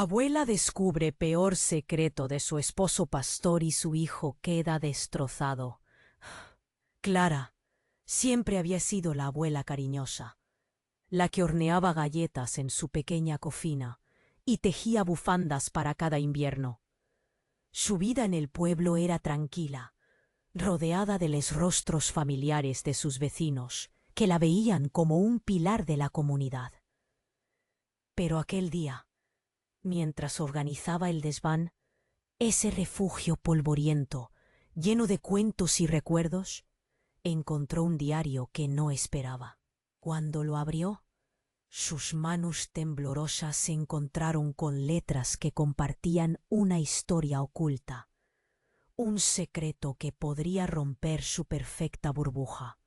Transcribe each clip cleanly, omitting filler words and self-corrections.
Abuela descubre peor secreto de su esposo pastor y su hijo queda destrozado. Clara siempre había sido la abuela cariñosa, la que horneaba galletas en su pequeña cocina y tejía bufandas para cada invierno. Su vida en el pueblo era tranquila, rodeada de los rostros familiares de sus vecinos, que la veían como un pilar de la comunidad. Pero aquel día, mientras organizaba el desván, ese refugio polvoriento, lleno de cuentos y recuerdos, encontró un diario que no esperaba. Cuando lo abrió, sus manos temblorosas se encontraron con letras que compartían una historia oculta, un secreto que podría romper su perfecta burbuja.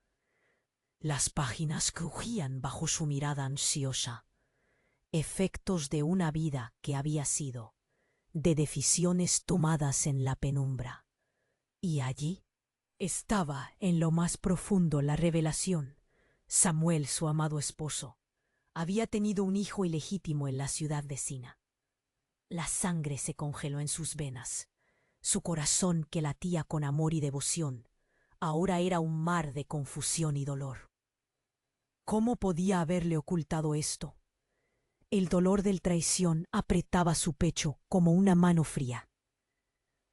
Las páginas crujían bajo su mirada ansiosa, efectos de una vida que había sido, de decisiones tomadas en la penumbra. Y allí estaba en lo más profundo la revelación. Samuel, su amado esposo, había tenido un hijo ilegítimo en la ciudad vecina. La sangre se congeló en sus venas. Su corazón, que latía con amor y devoción, ahora era un mar de confusión y dolor. ¿Cómo podía haberle ocultado esto? El dolor de traición apretaba su pecho como una mano fría.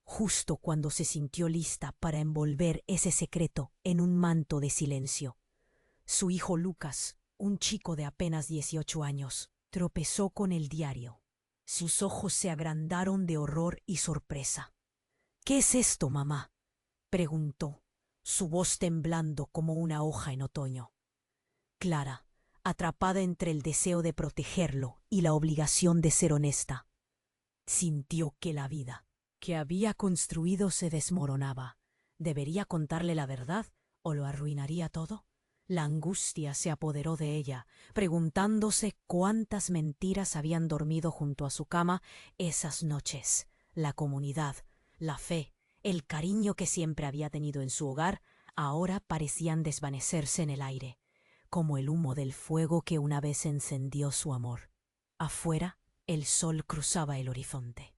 Justo cuando se sintió lista para envolver ese secreto en un manto de silencio, su hijo Lucas, un chico de apenas 18 años, tropezó con el diario. Sus ojos se agrandaron de horror y sorpresa. «¿Qué es esto, mamá?», preguntó, su voz temblando como una hoja en otoño. Clara, atrapada entre el deseo de protegerlo y la obligación de ser honesta, sintió que la vida que había construido se desmoronaba. ¿Debería contarle la verdad o lo arruinaría todo? La angustia se apoderó de ella, preguntándose cuántas mentiras habían dormido junto a su cama esas noches. La comunidad, la fe, el cariño que siempre había tenido en su hogar, ahora parecían desvanecerse en el aire, como el humo del fuego que una vez encendió su amor. Afuera, el sol cruzaba el horizonte,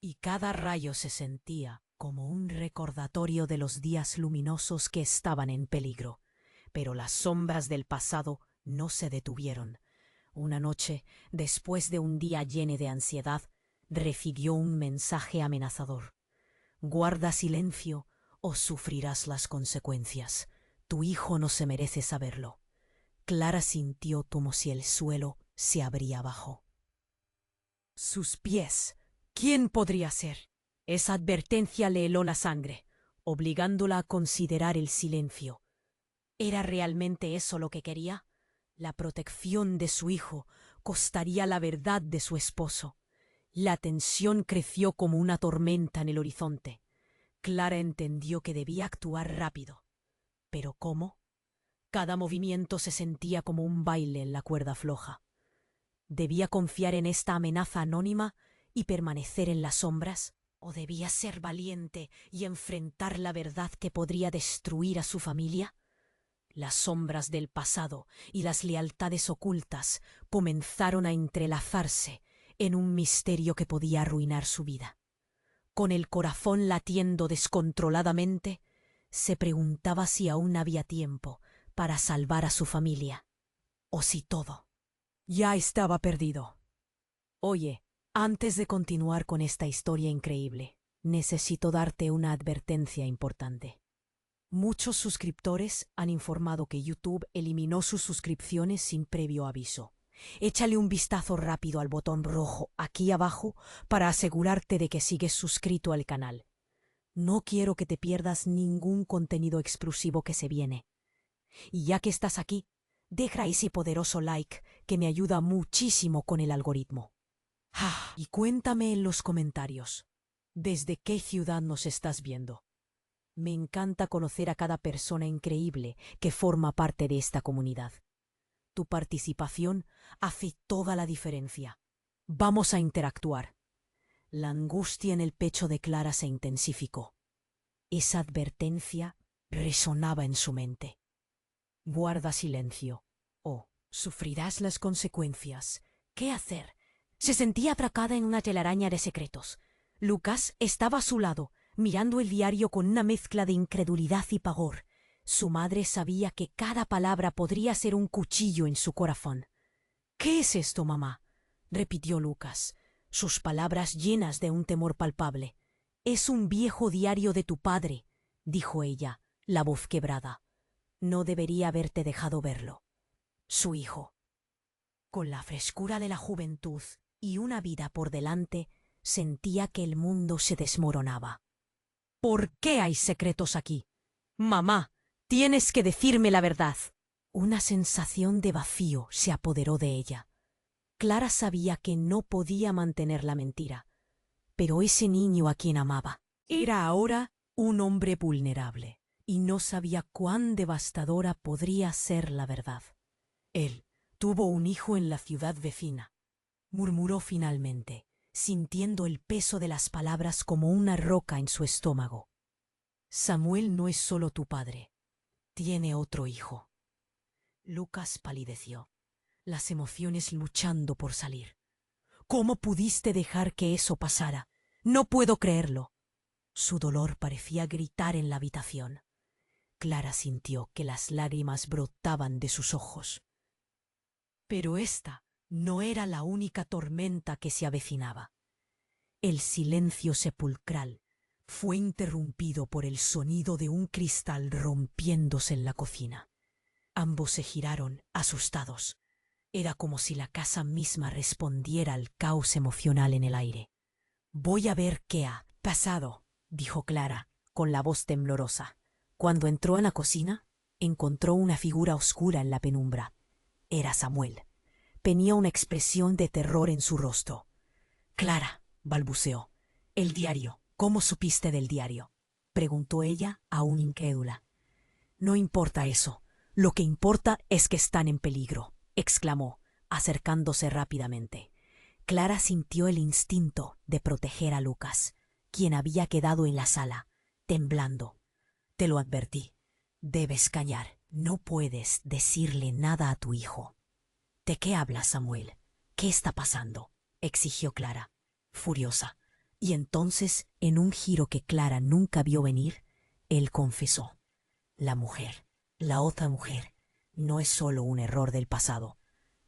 y cada rayo se sentía como un recordatorio de los días luminosos que estaban en peligro. Pero las sombras del pasado no se detuvieron. Una noche, después de un día lleno de ansiedad, recibió un mensaje amenazador. «Guarda silencio o sufrirás las consecuencias. Tu hijo no se merece saberlo». Clara sintió como si el suelo se abría abajo. Sus pies. ¿Quién podría ser? Esa advertencia le heló la sangre, obligándola a considerar el silencio. ¿Era realmente eso lo que quería? La protección de su hijo costaría la verdad de su esposo. La tensión creció como una tormenta en el horizonte. Clara entendió que debía actuar rápido. ¿Pero cómo? Cada movimiento se sentía como un baile en la cuerda floja. ¿Debía confiar en esta amenaza anónima y permanecer en las sombras? ¿O debía ser valiente y enfrentar la verdad que podría destruir a su familia? Las sombras del pasado y las lealtades ocultas comenzaron a entrelazarse en un misterio que podía arruinar su vida. Con el corazón latiendo descontroladamente, se preguntaba si aún había tiempo para salvar a su familia, o si todo ya estaba perdido. Oye, antes de continuar con esta historia increíble, necesito darte una advertencia importante. Muchos suscriptores han informado que YouTube eliminó sus suscripciones sin previo aviso. Échale un vistazo rápido al botón rojo aquí abajo para asegurarte de que sigues suscrito al canal. No quiero que te pierdas ningún contenido exclusivo que se viene. Y ya que estás aquí, deja ese poderoso like que me ayuda muchísimo con el algoritmo. Y cuéntame en los comentarios, ¿desde qué ciudad nos estás viendo? Me encanta conocer a cada persona increíble que forma parte de esta comunidad. Tu participación hace toda la diferencia. Vamos a interactuar. La angustia en el pecho de Clara se intensificó. Esa advertencia resonaba en su mente. Guarda silencio, o sufrirás las consecuencias. ¿Qué hacer? Se sentía atracada en una telaraña de secretos. Lucas estaba a su lado, mirando el diario con una mezcla de incredulidad y pavor. Su madre sabía que cada palabra podría ser un cuchillo en su corazón. «¿Qué es esto, mamá?», repitió Lucas, sus palabras llenas de un temor palpable. «Es un viejo diario de tu padre», dijo ella, la voz quebrada. «No debería haberte dejado verlo». Su hijo, con la frescura de la juventud y una vida por delante, sentía que el mundo se desmoronaba. «¿Por qué hay secretos aquí? Mamá, tienes que decirme la verdad». Una sensación de vacío se apoderó de ella. Clara sabía que no podía mantener la mentira, pero ese niño a quien amaba era ahora un hombre vulnerable, y no sabía cuán devastadora podría ser la verdad. «Él tuvo un hijo en la ciudad vecina», murmuró finalmente, sintiendo el peso de las palabras como una roca en su estómago. «Samuel no es solo tu padre, tiene otro hijo». Lucas palideció, las emociones luchando por salir. «¿Cómo pudiste dejar que eso pasara? No puedo creerlo». Su dolor parecía gritar en la habitación. Clara sintió que las lágrimas brotaban de sus ojos. Pero esta no era la única tormenta que se avecinaba. El silencio sepulcral fue interrumpido por el sonido de un cristal rompiéndose en la cocina. Ambos se giraron, asustados. Era como si la casa misma respondiera al caos emocional en el aire. «Voy a ver qué ha pasado», dijo Clara, con la voz temblorosa. Cuando entró en la cocina, encontró una figura oscura en la penumbra. Era Samuel. Tenía una expresión de terror en su rostro. «Clara», balbuceó. «El diario. ¿Cómo supiste del diario?», preguntó ella, aún incrédula. «No importa eso. Lo que importa es que están en peligro», exclamó, acercándose rápidamente. Clara sintió el instinto de proteger a Lucas, quien había quedado en la sala, temblando. «Te lo advertí. Debes callar. No puedes decirle nada a tu hijo». «¿De qué hablas, Samuel? ¿Qué está pasando?», exigió Clara, furiosa. Y entonces, en un giro que Clara nunca vio venir, él confesó: «La mujer, la otra mujer, no es solo un error del pasado.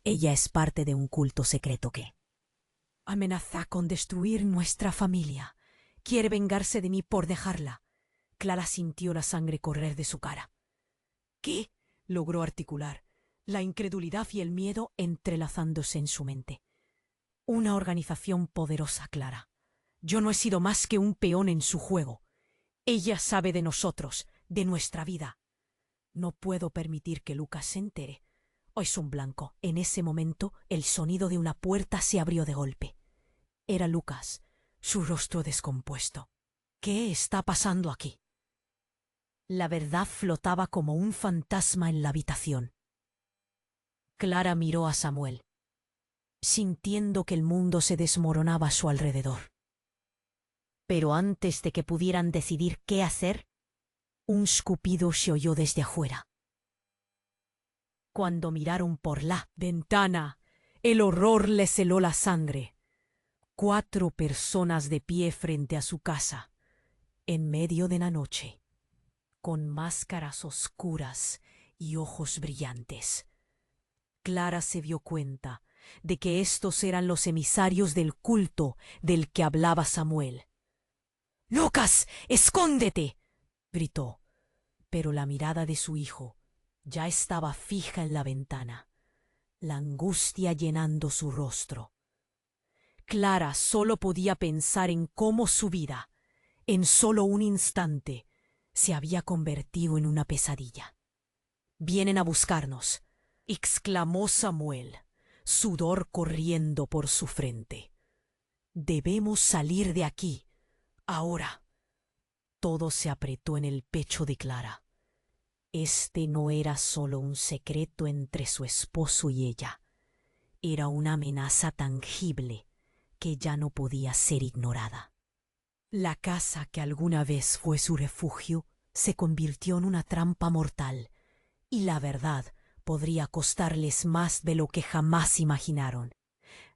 Ella es parte de un culto secreto que amenaza con destruir nuestra familia. Quiere vengarse de mí por dejarla». Clara sintió la sangre correr de su cara. «¿Qué?», logró articular, la incredulidad y el miedo entrelazándose en su mente. «Una organización poderosa, Clara. Yo no he sido más que un peón en su juego. Ella sabe de nosotros, de nuestra vida. No puedo permitir que Lucas se entere». Es un blanco. En ese momento, el sonido de una puerta se abrió de golpe. Era Lucas, su rostro descompuesto. «¿Qué está pasando aquí?». La verdad flotaba como un fantasma en la habitación. Clara miró a Samuel, sintiendo que el mundo se desmoronaba a su alrededor. Pero antes de que pudieran decidir qué hacer, un escupido se oyó desde afuera. Cuando miraron por la ventana, el horror les heló la sangre. 4 personas de pie frente a su casa, en medio de la noche, con máscaras oscuras y ojos brillantes. Clara se dio cuenta de que estos eran los emisarios del culto del que hablaba Samuel. «¡Lucas, escóndete!», gritó, pero la mirada de su hijo ya estaba fija en la ventana, la angustia llenando su rostro. Clara solo podía pensar en cómo su vida, en solo un instante, se había convertido en una pesadilla. «Vienen a buscarnos», exclamó Samuel, sudor corriendo por su frente. «Debemos salir de aquí, ahora». Todo se apretó en el pecho de Clara. Este no era solo un secreto entre su esposo y ella. Era una amenaza tangible que ya no podía ser ignorada. La casa que alguna vez fue su refugio se convirtió en una trampa mortal, y la verdad podría costarles más de lo que jamás imaginaron.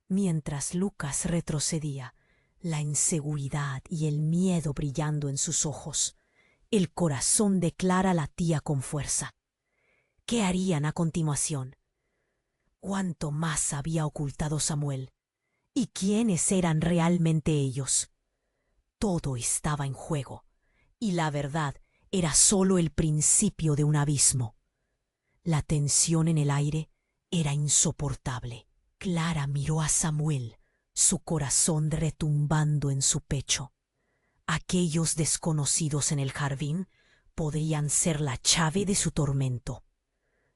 Mientras Lucas retrocedía, la inseguridad y el miedo brillando en sus ojos, el corazón de Clara latía con fuerza. ¿Qué harían a continuación? ¿Cuánto más había ocultado Samuel? ¿Y quiénes eran realmente ellos? Todo estaba en juego, y la verdad era solo el principio de un abismo. La tensión en el aire era insoportable. Clara miró a Samuel, su corazón retumbando en su pecho. Aquellos desconocidos en el jardín podrían ser la llave de su tormento.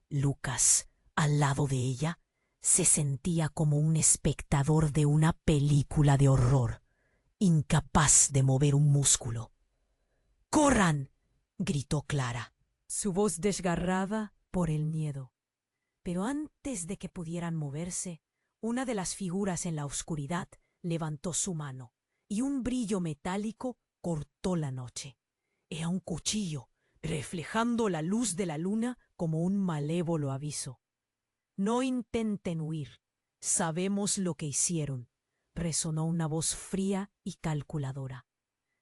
Lucas, al lado de ella, se sentía como un espectador de una película de horror, incapaz de mover un músculo. ¡Corran!, gritó Clara, su voz desgarrada por el miedo. Pero antes de que pudieran moverse, una de las figuras en la oscuridad levantó su mano, y un brillo metálico cortó la noche. Era un cuchillo, reflejando la luz de la luna como un malévolo aviso. «No intenten huir. Sabemos lo que hicieron», resonó una voz fría y calculadora.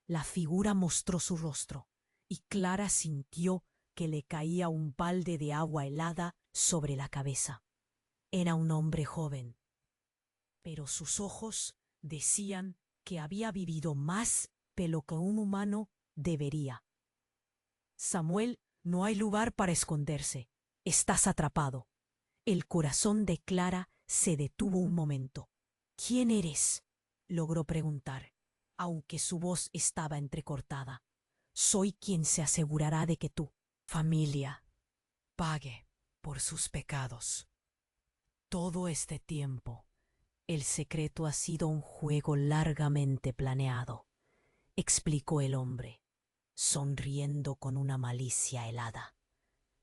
La figura mostró su rostro, y Clara sintió que le caía un balde de agua helada sobre la cabeza. Era un hombre joven, pero sus ojos decían que había vivido más de lo que un humano debería. «Samuel, no hay lugar para esconderse. Estás atrapado». El corazón de Clara se detuvo un momento. «¿Quién eres?», logró preguntar, aunque su voz estaba entrecortada. «Soy quien se asegurará de que tu familia pague por sus pecados. Todo este tiempo, el secreto ha sido un juego largamente planeado», explicó el hombre, sonriendo con una malicia helada.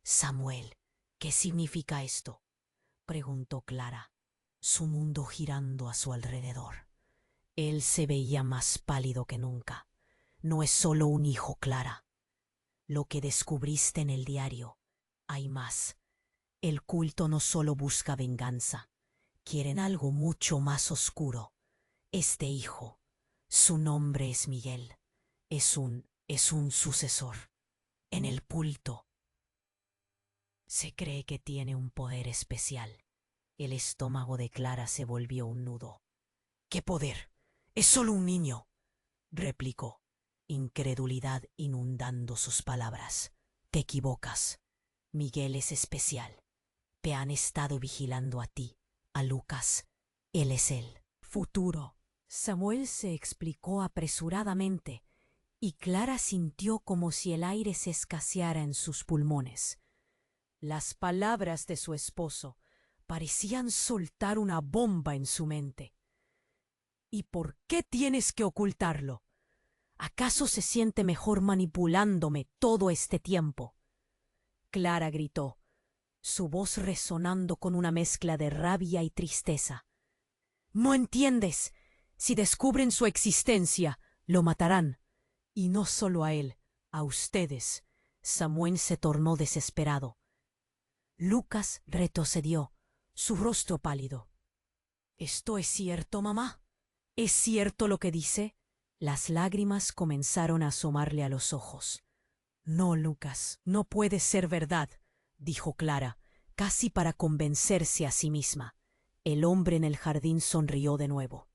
«Samuel, ¿qué significa esto?», preguntó Clara, su mundo girando a su alrededor. Él se veía más pálido que nunca. «No es solo un hijo, Clara. Lo que descubriste en el diario. Hay más. El culto no solo busca venganza. Quieren algo mucho más oscuro. Este hijo, su nombre es Miguel. Es un sucesor. En el culto se cree que tiene un poder especial». El estómago de Clara se volvió un nudo. «¿Qué poder? Es solo un niño», replicó, incredulidad inundando sus palabras. «Te equivocas. Miguel es especial. Te han estado vigilando a ti, a Lucas. Él es el futuro». Samuel se explicó apresuradamente, y Clara sintió como si el aire se escaseara en sus pulmones. Las palabras de su esposo parecían soltar una bomba en su mente. «¿Y por qué tienes que ocultarlo? ¿Acaso se siente mejor manipulándome todo este tiempo?», Clara gritó, su voz resonando con una mezcla de rabia y tristeza. «¿No entiendes? Si descubren su existencia, lo matarán. Y no solo a él, a ustedes». Samuel se tornó desesperado. Lucas retrocedió, su rostro pálido. «¿Esto es cierto, mamá? ¿Es cierto lo que dice?». Las lágrimas comenzaron a asomarle a los ojos. «No, Lucas, no puede ser verdad», dijo Clara, casi para convencerse a sí misma. El hombre en el jardín sonrió de nuevo.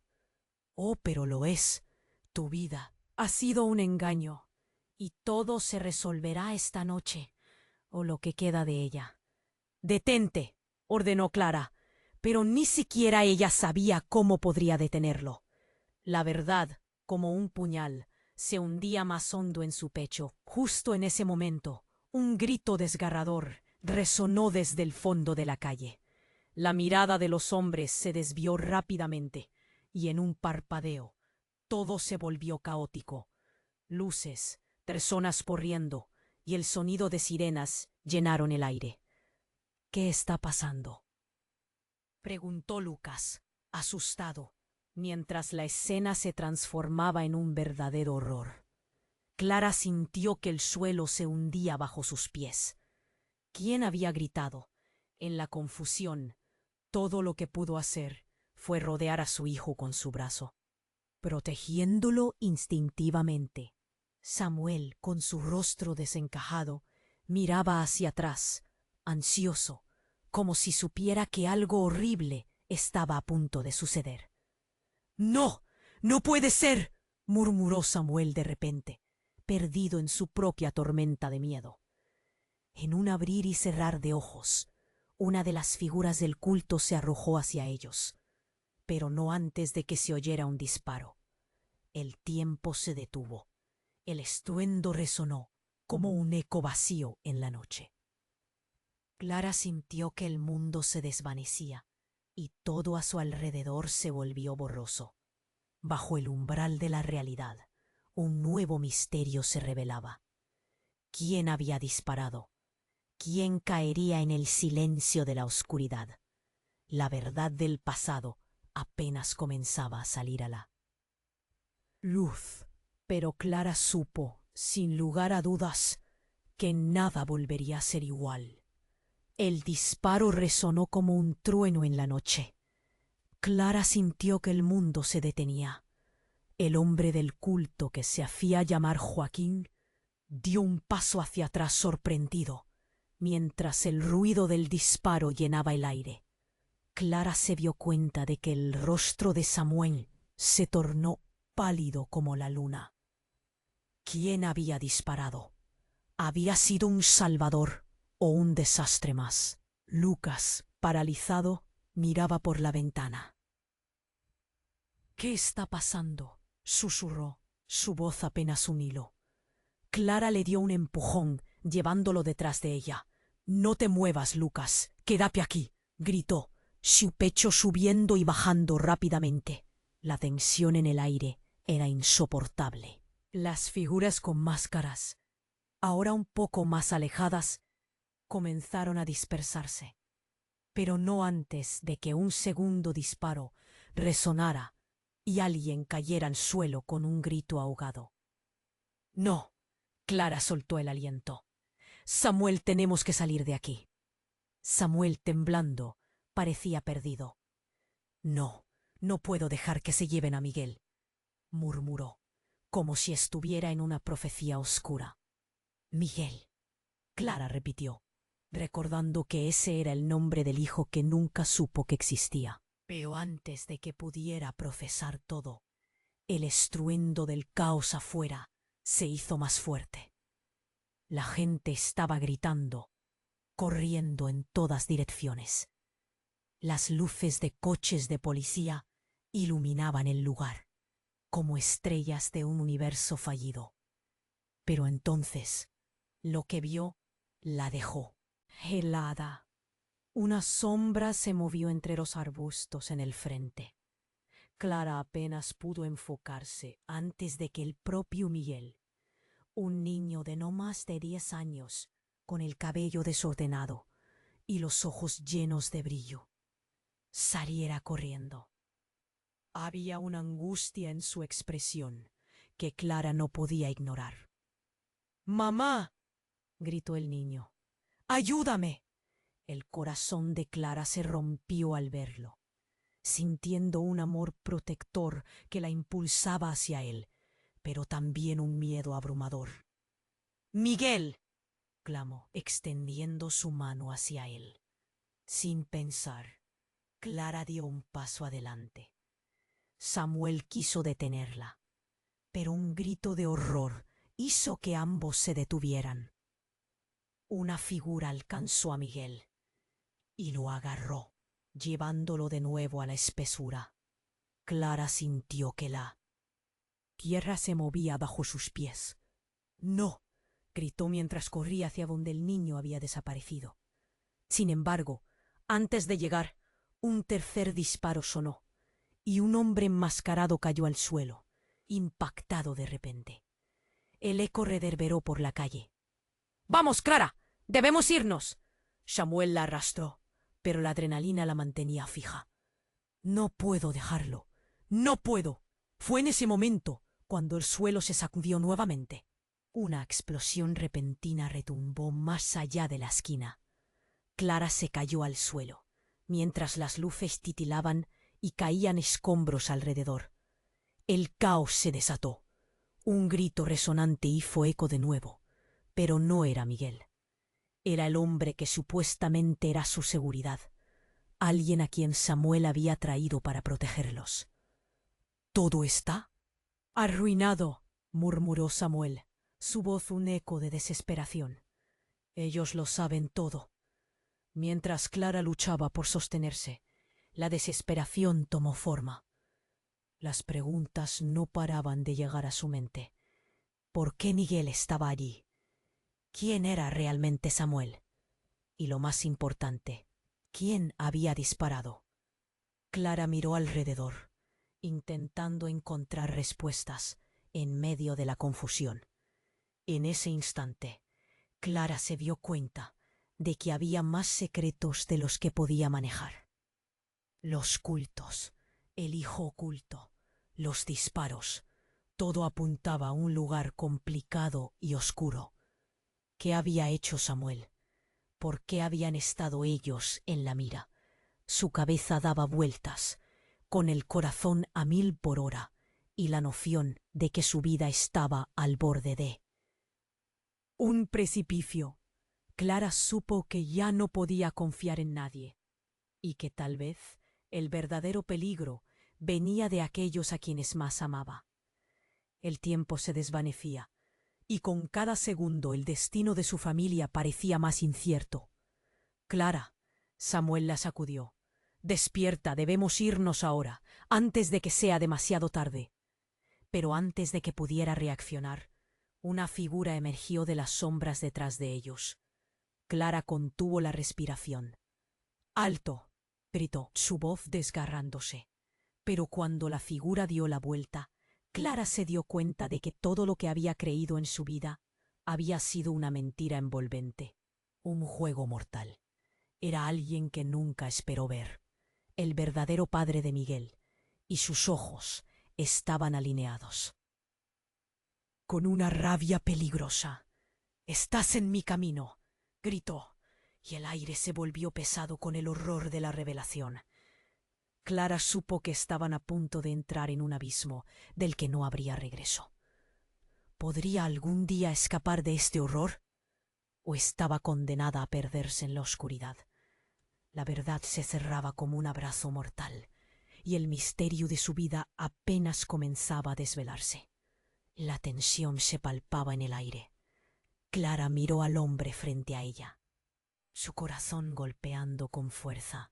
«Oh, pero lo es. Tu vida ha sido un engaño, y todo se resolverá esta noche, o lo que queda de ella». «Detente», ordenó Clara, pero ni siquiera ella sabía cómo podría detenerlo. La verdad, como un puñal, se hundía más hondo en su pecho. Justo en ese momento, un grito desgarrador resonó desde el fondo de la calle. La mirada de los hombres se desvió rápidamente, y en un parpadeo, todo se volvió caótico. Luces, personas corriendo, y el sonido de sirenas llenaron el aire. «¿Qué está pasando?», preguntó Lucas, asustado, mientras la escena se transformaba en un verdadero horror. Clara sintió que el suelo se hundía bajo sus pies. ¿Quién había gritado? En la confusión, todo lo que pudo hacer fue rodear a su hijo con su brazo, protegiéndolo instintivamente. Samuel, con su rostro desencajado, miraba hacia atrás, ansioso, como si supiera que algo horrible estaba a punto de suceder. «¡No! ¡No puede ser!», murmuró Samuel de repente, perdido en su propia tormenta de miedo. En un abrir y cerrar de ojos, una de las figuras del culto se arrojó hacia ellos, pero no antes de que se oyera un disparo. El tiempo se detuvo. El estruendo resonó como un eco vacío en la noche. Clara sintió que el mundo se desvanecía y todo a su alrededor se volvió borroso. Bajo el umbral de la realidad, un nuevo misterio se revelaba. ¿Quién había disparado? ¿Quién caería en el silencio de la oscuridad? La verdad del pasado apenas comenzaba a salir a la luz, pero Clara supo, sin lugar a dudas, que nada volvería a ser igual. El disparo resonó como un trueno en la noche. Clara sintió que el mundo se detenía. El hombre del culto, que se hacía llamar Joaquín, dio un paso hacia atrás sorprendido, mientras el ruido del disparo llenaba el aire. Clara se dio cuenta de que el rostro de Samuel se tornó pálido como la luna. ¿Quién había disparado? ¿Había sido un salvador o un desastre más? Lucas, paralizado, miraba por la ventana. «¿Qué está pasando?», susurró, su voz apenas un hilo. Clara le dio un empujón, llevándolo detrás de ella. «No te muevas, Lucas, quédate aquí», gritó, su pecho subiendo y bajando rápidamente. La tensión en el aire era insoportable. Las figuras con máscaras, ahora un poco más alejadas, comenzaron a dispersarse, pero no antes de que un segundo disparo resonara y alguien cayera al suelo con un grito ahogado. «No», Clara soltó el aliento. «Samuel, tenemos que salir de aquí». Samuel, temblando, parecía perdido. «No, no puedo dejar que se lleven a Miguel», murmuró, como si estuviera en una profecía oscura. «Miguel», Clara repitió, recordando que ese era el nombre del hijo que nunca supo que existía. Pero antes de que pudiera procesar todo, el estruendo del caos afuera se hizo más fuerte. La gente estaba gritando, corriendo en todas direcciones. Las luces de coches de policía iluminaban el lugar, como estrellas de un universo fallido. Pero entonces, lo que vio la dejó helada. Una sombra se movió entre los arbustos en el frente. Clara apenas pudo enfocarse antes de que el propio Miguel, un niño de no más de 10 años, con el cabello desordenado y los ojos llenos de brillo, saliera corriendo. Había una angustia en su expresión que Clara no podía ignorar. «¡Mamá!», gritó el niño. «¡Ayúdame!». El corazón de Clara se rompió al verlo, sintiendo un amor protector que la impulsaba hacia él, pero también un miedo abrumador. «¡Miguel!», clamó, extendiendo su mano hacia él. Sin pensar, Clara dio un paso adelante. Samuel quiso detenerla, pero un grito de horror hizo que ambos se detuvieran. Una figura alcanzó a Miguel y lo agarró, llevándolo de nuevo a la espesura. Clara sintió que la tierra se movía bajo sus pies. «¡No!», gritó mientras corría hacia donde el niño había desaparecido. Sin embargo, antes de llegar, un tercer disparo sonó, y un hombre enmascarado cayó al suelo, impactado de repente. El eco reverberó por la calle. «¡Vamos, Clara! ¡Debemos irnos!». Samuel la arrastró, pero la adrenalina la mantenía fija. «No puedo dejarlo. No puedo». Fue en ese momento cuando el suelo se sacudió nuevamente. Una explosión repentina retumbó más allá de la esquina. Clara se cayó al suelo, mientras las luces titilaban y caían escombros alrededor. El caos se desató. Un grito resonante hizo eco de nuevo, pero no era Miguel. Era el hombre que supuestamente era su seguridad, alguien a quien Samuel había traído para protegerlos. «Todo está arruinado», murmuró Samuel, su voz un eco de desesperación. «Ellos lo saben todo». Mientras Clara luchaba por sostenerse, la desesperación tomó forma. Las preguntas no paraban de llegar a su mente. ¿Por qué Miguel estaba allí? ¿Quién era realmente Samuel? Y lo más importante, ¿quién había disparado? Clara miró alrededor, intentando encontrar respuestas en medio de la confusión. En ese instante, Clara se dio cuenta de que había más secretos de los que podía manejar. Los cultos, el hijo oculto, los disparos, todo apuntaba a un lugar complicado y oscuro. ¿Qué había hecho Samuel? ¿Por qué habían estado ellos en la mira? Su cabeza daba vueltas, con el corazón a 1000 por hora y la noción de que su vida estaba al borde de un precipicio. Clara supo que ya no podía confiar en nadie y que tal vez el verdadero peligro venía de aquellos a quienes más amaba. El tiempo se desvanecía y con cada segundo el destino de su familia parecía más incierto. «Clara», Samuel la sacudió. «Despierta, debemos irnos ahora, antes de que sea demasiado tarde». Pero antes de que pudiera reaccionar, una figura emergió de las sombras detrás de ellos. Clara contuvo la respiración. «¡Alto!», gritó, su voz desgarrándose. Pero cuando la figura dio la vuelta, Clara se dio cuenta de que todo lo que había creído en su vida había sido una mentira envolvente, un juego mortal. Era alguien que nunca esperó ver, el verdadero padre de Miguel, y sus ojos estaban alineados. Con una rabia peligrosa: «¡Estás en mi camino!», gritó, y el aire se volvió pesado con el horror de la revelación. Clara supo que estaban a punto de entrar en un abismo del que no habría regreso. ¿Podría algún día escapar de este horror? ¿O estaba condenada a perderse en la oscuridad? La verdad se cerraba como un abrazo mortal, y el misterio de su vida apenas comenzaba a desvelarse. La tensión se palpaba en el aire. Clara miró al hombre frente a ella, su corazón golpeando con fuerza.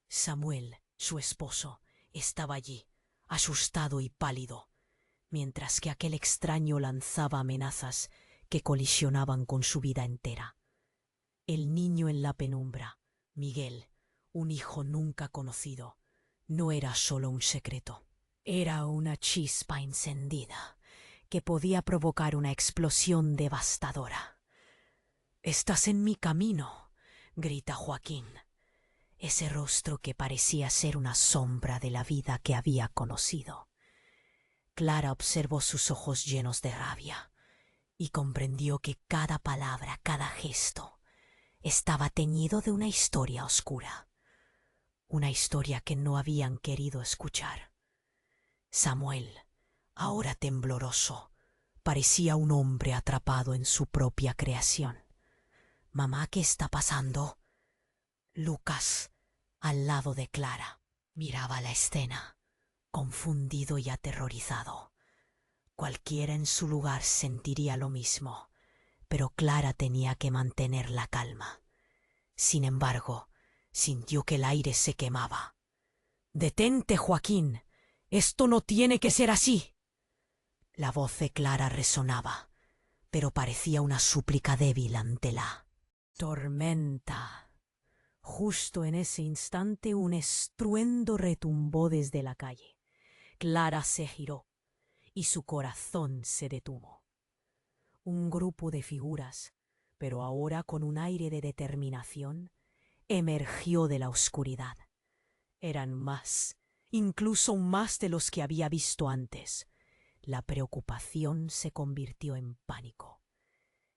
Samuel, su esposo, estaba allí, asustado y pálido, mientras que aquel extraño lanzaba amenazas que colisionaban con su vida entera. El niño en la penumbra, Miguel, un hijo nunca conocido, no era solo un secreto. Era una chispa encendida que podía provocar una explosión devastadora. «Estás en mi camino», grita Joaquín, ese rostro que parecía ser una sombra de la vida que había conocido. Clara observó sus ojos llenos de rabia y comprendió que cada palabra, cada gesto, estaba teñido de una historia oscura, una historia que no habían querido escuchar. Samuel, ahora tembloroso, parecía un hombre atrapado en su propia creación. «Mamá, ¿qué está pasando?». Lucas, al lado de Clara, miraba la escena, confundido y aterrorizado. Cualquiera en su lugar sentiría lo mismo, pero Clara tenía que mantener la calma. Sin embargo, sintió que el aire se quemaba. «Detente, Joaquín. Esto no tiene que ser así». La voz de Clara resonaba, pero parecía una súplica débil ante la tormenta. Justo en ese instante un estruendo retumbó desde la calle. Clara se giró y su corazón se detuvo. Un grupo de figuras, pero ahora con un aire de determinación, emergió de la oscuridad. Eran más, incluso más de los que había visto antes. La preocupación se convirtió en pánico.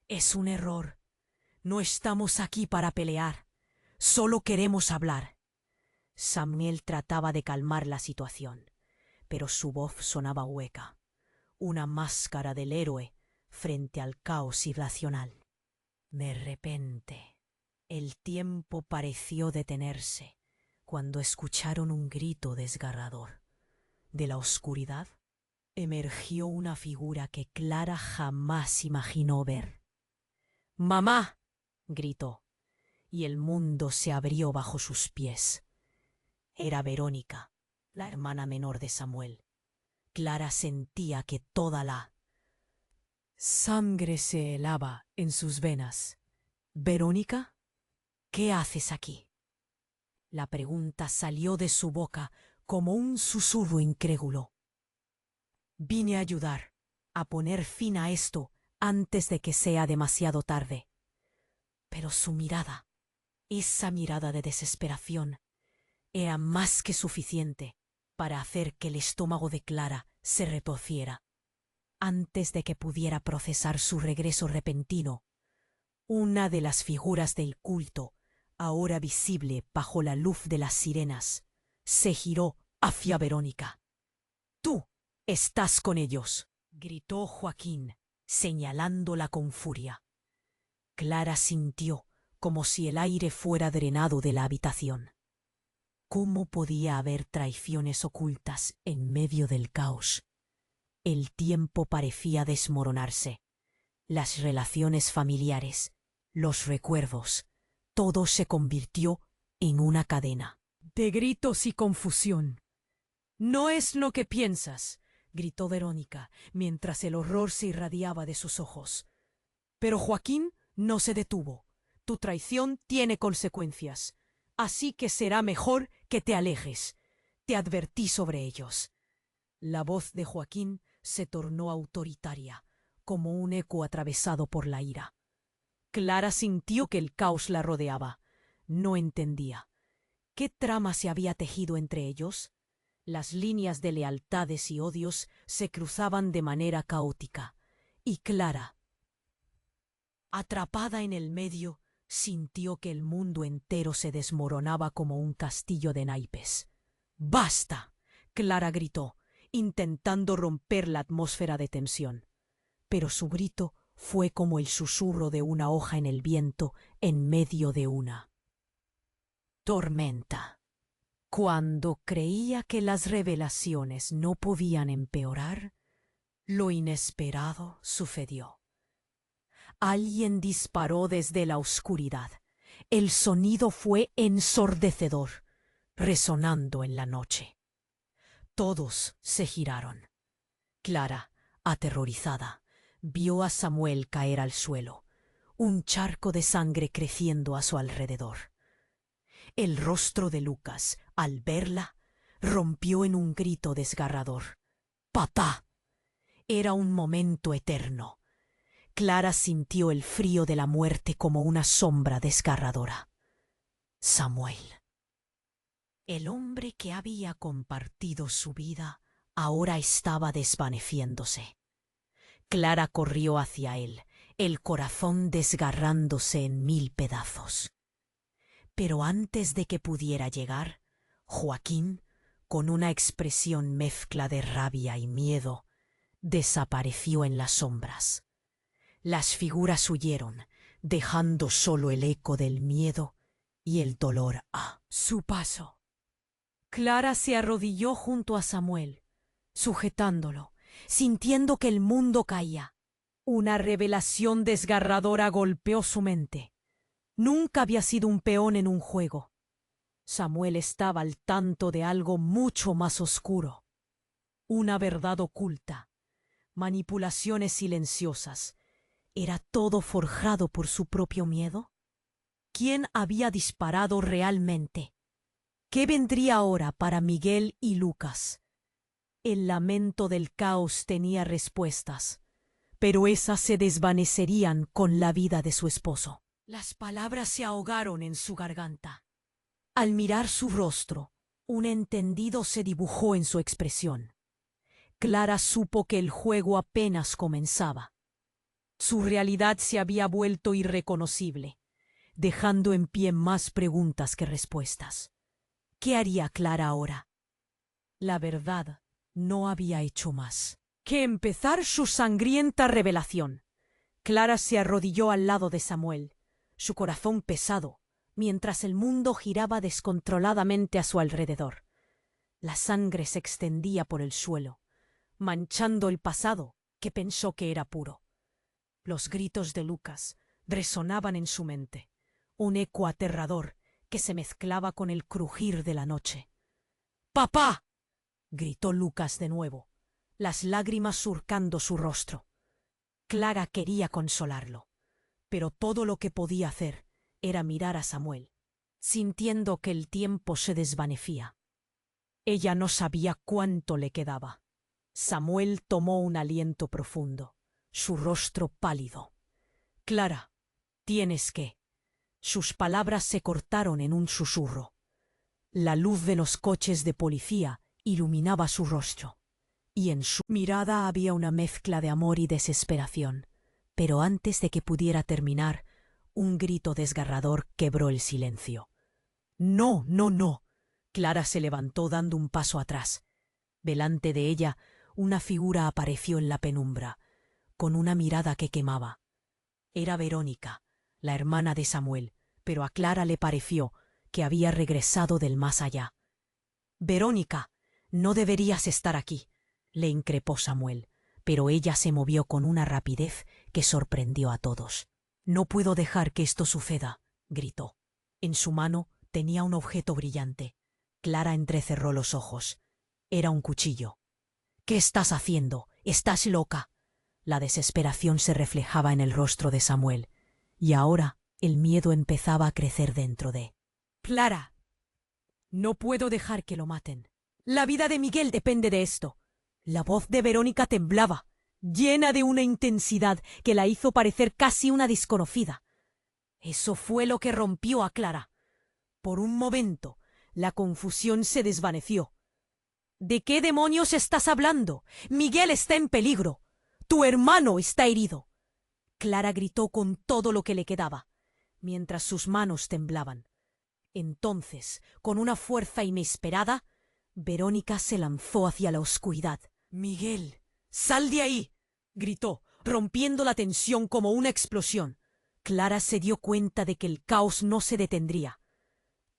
«Es un error. No estamos aquí para pelear. Solo queremos hablar». Samuel trataba de calmar la situación, pero su voz sonaba hueca, una máscara del héroe frente al caos irracional. De repente, el tiempo pareció detenerse cuando escucharon un grito desgarrador. De la oscuridad emergió una figura que Clara jamás imaginó ver. «¡Mamá!», gritó, y el mundo se abrió bajo sus pies. Era Verónica, la hermana menor de Samuel. Clara sentía que toda la sangre se helaba en sus venas. «¿Verónica? ¿Qué haces aquí?». La pregunta salió de su boca como un susurro incrédulo. «Vine a ayudar, a poner fin a esto antes de que sea demasiado tarde». Pero su mirada, esa mirada de desesperación, era más que suficiente para hacer que el estómago de Clara se retorciera. Antes de que pudiera procesar su regreso repentino, una de las figuras del culto, ahora visible bajo la luz de las sirenas, se giró hacia Verónica. «¡Tú estás con ellos!», gritó Joaquín, señalándola con furia. Clara sintió como si el aire fuera drenado de la habitación. ¿Cómo podía haber traiciones ocultas en medio del caos? El tiempo parecía desmoronarse. Las relaciones familiares, los recuerdos, todo se convirtió en una cadena de gritos y confusión. «No es lo que piensas», gritó Verónica, mientras el horror se irradiaba de sus ojos. Pero Joaquín no se detuvo. «Tu traición tiene consecuencias, así que será mejor que te alejes. Te advertí sobre ellos». La voz de Joaquín se tornó autoritaria, como un eco atravesado por la ira. Clara sintió que el caos la rodeaba. No entendía. ¿Qué trama se había tejido entre ellos? Las líneas de lealtades y odios se cruzaban de manera caótica, y Clara, atrapada en el medio, sintió que el mundo entero se desmoronaba como un castillo de naipes. «¡Basta!», Clara gritó, intentando romper la atmósfera de tensión. Pero su grito fue como el susurro de una hoja en el viento en medio de una tormenta. Cuando creía que las revelaciones no podían empeorar, lo inesperado sucedió. Alguien disparó desde la oscuridad. El sonido fue ensordecedor, resonando en la noche. Todos se giraron. Clara, aterrorizada, vio a Samuel caer al suelo, un charco de sangre creciendo a su alrededor. El rostro de Lucas, al verla, rompió en un grito desgarrador. «¡Papá!». Era un momento eterno. Clara sintió el frío de la muerte como una sombra desgarradora. Samuel. El hombre que había compartido su vida ahora estaba desvaneciéndose. Clara corrió hacia él, el corazón desgarrándose en 1000 pedazos. Pero antes de que pudiera llegar, Joaquín, con una expresión mezcla de rabia y miedo, desapareció en las sombras. Las figuras huyeron, dejando solo el eco del miedo y el dolor a su paso. Clara se arrodilló junto a Samuel, sujetándolo, sintiendo que el mundo caía. Una revelación desgarradora golpeó su mente. Nunca había sido un peón en un juego. Samuel estaba al tanto de algo mucho más oscuro. Una verdad oculta, manipulaciones silenciosas. ¿Era todo forjado por su propio miedo? ¿Quién había disparado realmente? ¿Qué vendría ahora para Miguel y Lucas? El lamento del caos tenía respuestas, pero esas se desvanecerían con la vida de su esposo. Las palabras se ahogaron en su garganta. Al mirar su rostro, un entendido se dibujó en su expresión. Clara supo que el juego apenas comenzaba. Su realidad se había vuelto irreconocible, dejando en pie más preguntas que respuestas. ¿Qué haría Clara ahora? La verdad, no había hecho más que empezar su sangrienta revelación. Clara se arrodilló al lado de Samuel, su corazón pesado, mientras el mundo giraba descontroladamente a su alrededor. La sangre se extendía por el suelo, manchando el pasado que pensó que era puro. Los gritos de Lucas resonaban en su mente, un eco aterrador que se mezclaba con el crujir de la noche. ¡Papá! Gritó Lucas de nuevo, las lágrimas surcando su rostro. Clara quería consolarlo, pero todo lo que podía hacer era mirar a Samuel, sintiendo que el tiempo se desvanecía. Ella no sabía cuánto le quedaba. Samuel tomó un aliento profundo, su rostro pálido. Clara, tienes que. Sus palabras se cortaron en un susurro. La luz de los coches de policía iluminaba su rostro, y en su mirada había una mezcla de amor y desesperación. Pero antes de que pudiera terminar, un grito desgarrador quebró el silencio. ¡No, no, no! Clara se levantó dando un paso atrás. Delante de ella, una figura apareció en la penumbra, con una mirada que quemaba. Era Verónica, la hermana de Samuel, pero a Clara le pareció que había regresado del más allá. «Verónica, no deberías estar aquí», le increpó Samuel, pero ella se movió con una rapidez que sorprendió a todos. «No puedo dejar que esto suceda», gritó. En su mano tenía un objeto brillante. Clara entrecerró los ojos. Era un cuchillo. «¿Qué estás haciendo? ¡Estás loca!». La desesperación se reflejaba en el rostro de Samuel, y ahora el miedo empezaba a crecer dentro de Clara. «No puedo dejar que lo maten. La vida de Miguel depende de esto». La voz de Verónica temblaba, llena de una intensidad que la hizo parecer casi una desconocida. Eso fue lo que rompió a Clara. Por un momento, la confusión se desvaneció. «¿De qué demonios estás hablando? Miguel está en peligro. Tu hermano está herido». Clara gritó con todo lo que le quedaba, mientras sus manos temblaban. Entonces, con una fuerza inesperada, Verónica se lanzó hacia la oscuridad. «Miguel, sal de ahí», gritó, rompiendo la tensión como una explosión. Clara se dio cuenta de que el caos no se detendría.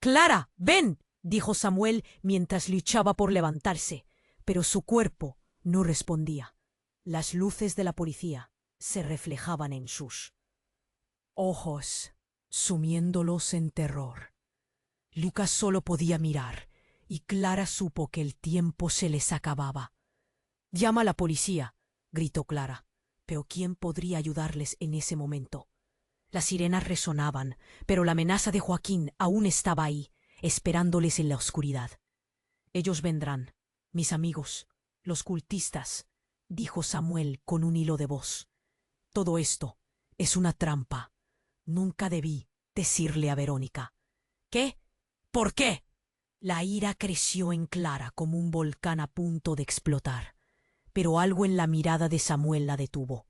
«Clara, ven», dijo Samuel mientras luchaba por levantarse, pero su cuerpo no respondía. Las luces de la policía se reflejaban en sus ojos, sumiéndolos en terror. Lucas solo podía mirar, y Clara supo que el tiempo se les acababa. «Llama a la policía», gritó Clara, pero ¿quién podría ayudarles en ese momento? Las sirenas resonaban, pero la amenaza de Joaquín aún estaba ahí, esperándoles en la oscuridad. «Ellos vendrán, mis amigos, los cultistas», dijo Samuel con un hilo de voz. «Todo esto es una trampa. Nunca debí decirle a Verónica». «¿Qué? ¿Por qué?». La ira creció en Clara como un volcán a punto de explotar, pero algo en la mirada de Samuel la detuvo.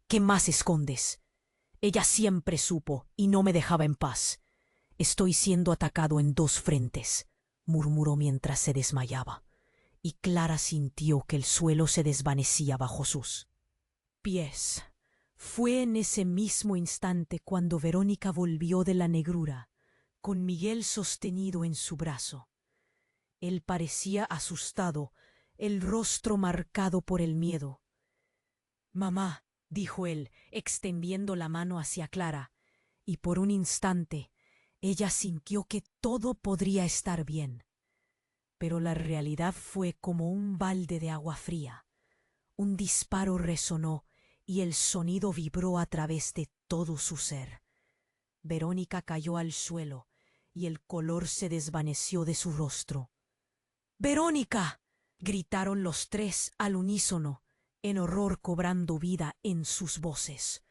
«¿Qué más escondes? Ella siempre supo y no me dejaba en paz. Estoy siendo atacado en 2 frentes», murmuró mientras se desmayaba, y Clara sintió que el suelo se desvanecía bajo sus pies. Fue en ese mismo instante cuando Verónica volvió de la negrura, con Miguel sostenido en su brazo. Él parecía asustado, el rostro marcado por el miedo. «Mamá», dijo él, extendiendo la mano hacia Clara, y por un instante ella sintió que todo podría estar bien. Pero la realidad fue como un balde de agua fría. Un disparo resonó y el sonido vibró a través de todo su ser. Verónica cayó al suelo y el color se desvaneció de su rostro. «¡Verónica!», gritaron los 3 al unísono, en horror cobrando vida en sus voces.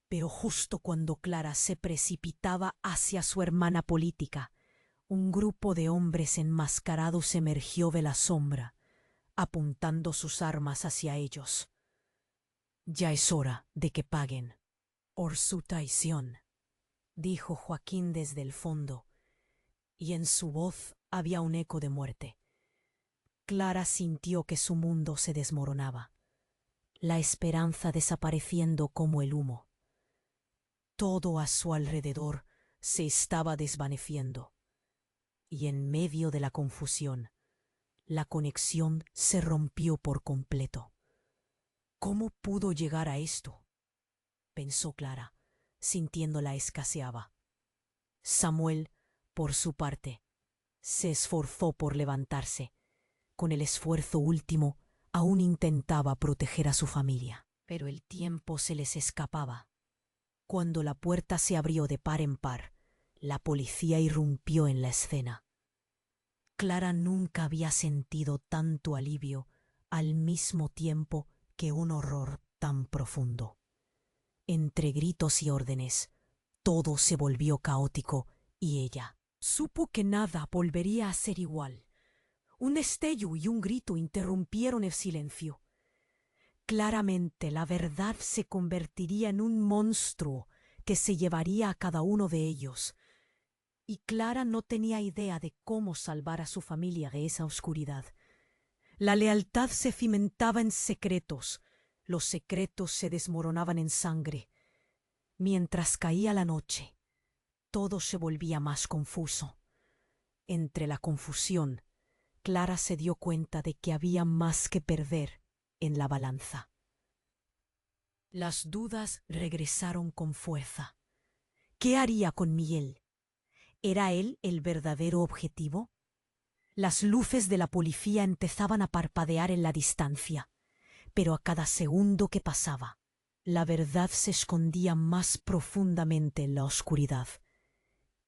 Pero justo cuando Clara se precipitaba hacia su hermana política, un grupo de hombres enmascarados emergió de la sombra, apuntando sus armas hacia ellos. «Ya es hora de que paguen por su traición», dijo Joaquín desde el fondo, y en su voz Había un eco de muerte. Clara sintió que su mundo se desmoronaba, la esperanza desapareciendo como el humo. Todo a su alrededor se estaba desvaneciendo, y en medio de la confusión, la conexión se rompió por completo. ¿Cómo pudo llegar a esto?, pensó Clara, sintiéndola escaseaba. Samuel, por su parte, se esforzó por levantarse. Con el esfuerzo último, aún intentaba proteger a su familia, pero el tiempo se les escapaba. Cuando la puerta se abrió de par en par, la policía irrumpió en la escena. Clara nunca había sentido tanto alivio al mismo tiempo que un horror tan profundo. Entre gritos y órdenes, todo se volvió caótico y ella supo que nada volvería a ser igual. Un destello y un grito interrumpieron el silencio. Claramente la verdad se convertiría en un monstruo que se llevaría a cada uno de ellos. Y Clara no tenía idea de cómo salvar a su familia de esa oscuridad. La lealtad se cimentaba en secretos, los secretos se desmoronaban en sangre. Mientras caía la noche, todo se volvía más confuso. Entre la confusión, Clara se dio cuenta de que había más que perder en la balanza. Las dudas regresaron con fuerza. ¿Qué haría con Miguel? ¿Era él el verdadero objetivo? Las luces de la policía empezaban a parpadear en la distancia, pero a cada segundo que pasaba, la verdad se escondía más profundamente en la oscuridad.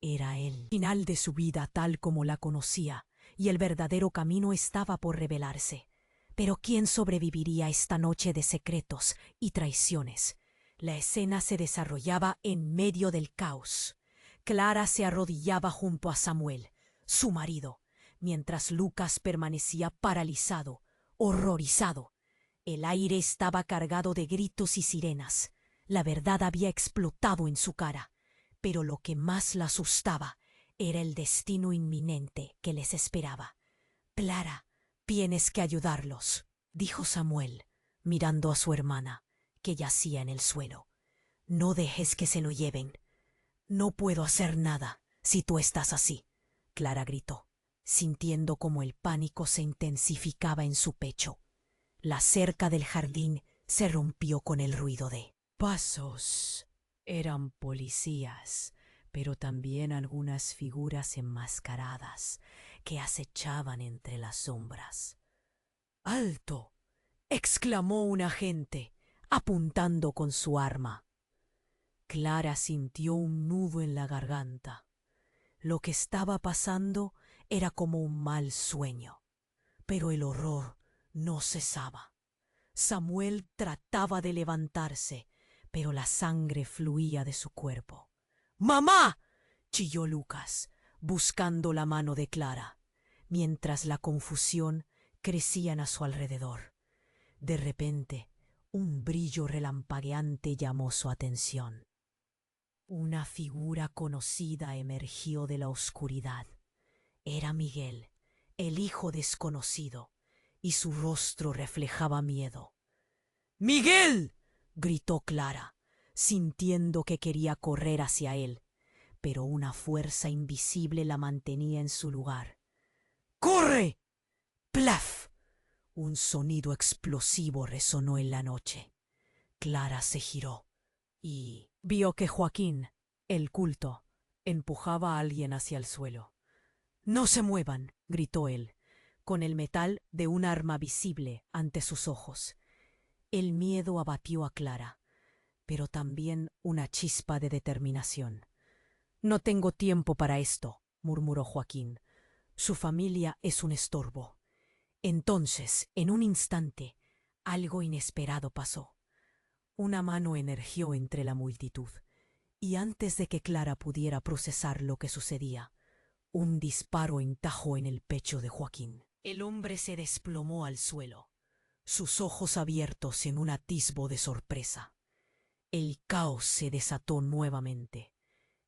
Era el final de su vida tal como la conocía, y el verdadero camino estaba por revelarse. Pero ¿quién sobreviviría esta noche de secretos y traiciones? La escena se desarrollaba en medio del caos. Clara se arrodillaba junto a Samuel, su marido, mientras Lucas permanecía paralizado, horrorizado. El aire estaba cargado de gritos y sirenas. La verdad había explotado en su cara, pero lo que más la asustaba era el destino inminente que les esperaba. Clara, tienes que ayudarlos, dijo Samuel, mirando a su hermana, que yacía en el suelo. No dejes que se lo lleven. No puedo hacer nada si tú estás así, Clara gritó, sintiendo como el pánico se intensificaba en su pecho. La cerca del jardín se rompió con el ruido de pasos. Eran policías, pero también algunas figuras enmascaradas que acechaban entre las sombras. ¡Alto!, exclamó un agente, apuntando con su arma. Clara sintió un nudo en la garganta. Lo que estaba pasando era como un mal sueño, pero el horror no cesaba. Samuel trataba de levantarse, pero la sangre fluía de su cuerpo. ¡Mamá!, chilló Lucas, buscando la mano de Clara, mientras la confusión crecía a su alrededor. De repente, un brillo relampagueante llamó su atención. Una figura conocida emergió de la oscuridad. Era Miguel, el hijo desconocido, y su rostro reflejaba miedo. ¡Miguel!, gritó Clara, sintiendo que quería correr hacia él, pero una fuerza invisible la mantenía en su lugar. ¡Corre! ¡Plaf! Un sonido explosivo resonó en la noche. Clara se giró y vio que Joaquín, el culto, empujaba a alguien hacia el suelo. «¡No se muevan!», gritó él, con el metal de un arma visible ante sus ojos. El miedo abatió a Clara, pero también una chispa de determinación. «No tengo tiempo para esto», murmuró Joaquín. «Su familia es un estorbo». Entonces, en un instante, algo inesperado pasó. Una mano emergió entre la multitud, y antes de que Clara pudiera procesar lo que sucedía, un disparo encajó en el pecho de Joaquín. El hombre se desplomó al suelo, sus ojos abiertos en un atisbo de sorpresa. El caos se desató nuevamente.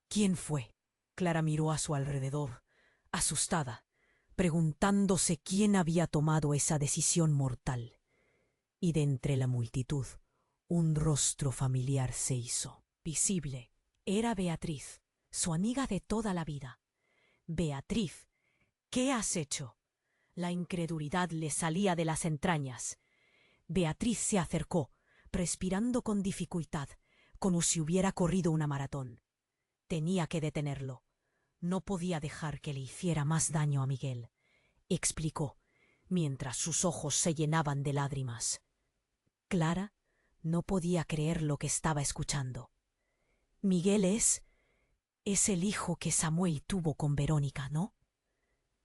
¿Quién fue? Clara miró a su alrededor, asustada, preguntándose quién había tomado esa decisión mortal. Y de entre la multitud, un rostro familiar se hizo visible. Era Beatriz, su amiga de toda la vida. Beatriz, ¿qué has hecho? La incredulidad le salía de las entrañas. Beatriz se acercó, respirando con dificultad, como si hubiera corrido una maratón. Tenía que detenerlo. No podía dejar que le hiciera más daño a Miguel, explicó, mientras sus ojos se llenaban de lágrimas. Clara no podía creer lo que estaba escuchando. Miguel es el hijo que Samuel tuvo con Verónica, ¿no?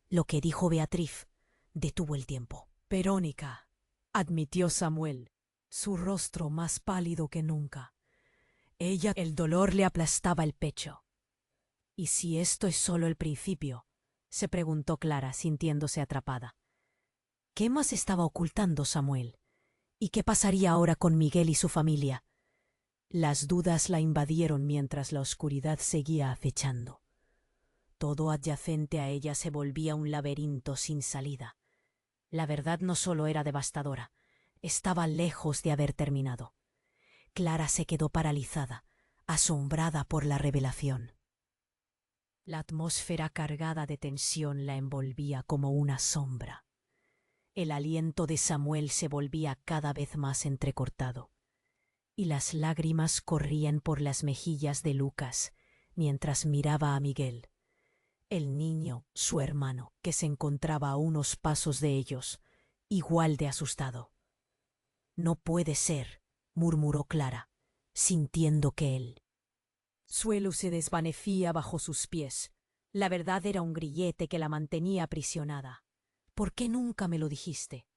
Lo que dijo Beatriz detuvo el tiempo. Verónica, admitió Samuel, su rostro más pálido que nunca. El dolor le aplastaba el pecho. ¿Y si esto es solo el principio?, se preguntó Clara, sintiéndose atrapada. ¿Qué más estaba ocultando Samuel? ¿Y qué pasaría ahora con Miguel y su familia? Las dudas la invadieron mientras la oscuridad seguía acechando. Todo adyacente a ella se volvía un laberinto sin salida. La verdad no solo era devastadora, estaba lejos de haber terminado. Clara se quedó paralizada, asombrada por la revelación. La atmósfera cargada de tensión la envolvía como una sombra. El aliento de Samuel se volvía cada vez más entrecortado, y las lágrimas corrían por las mejillas de Lucas mientras miraba a Miguel. El niño, su hermano, que se encontraba a unos pasos de ellos, igual de asustado. «No puede ser», murmuró Clara, sintiendo que el suelo se desvanecía bajo sus pies. La verdad era un grillete que la mantenía aprisionada. «¿Por qué nunca me lo dijiste?»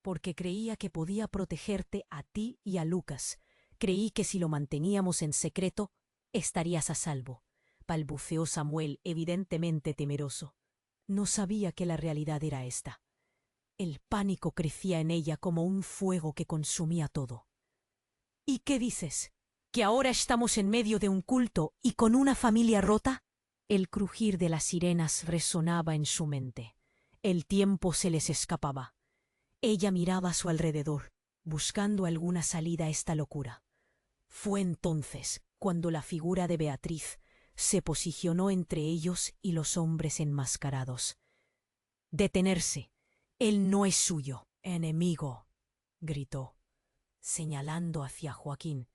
«Porque creía que podía protegerte a ti y a Lucas. Creí que si lo manteníamos en secreto, estarías a salvo», balbuceó Samuel, evidentemente temeroso. No sabía que la realidad era esta. El pánico crecía en ella como un fuego que consumía todo. «¿Y qué dices? ¿Que ahora estamos en medio de un culto y con una familia rota?» El crujir de las sirenas resonaba en su mente. El tiempo se les escapaba. Ella miraba a su alrededor, buscando alguna salida a esta locura. Fue entonces cuando la figura de Beatriz se posicionó entre ellos y los hombres enmascarados. «Detenerse. Él no es suyo. Enemigo», gritó, señalando hacia Joaquín,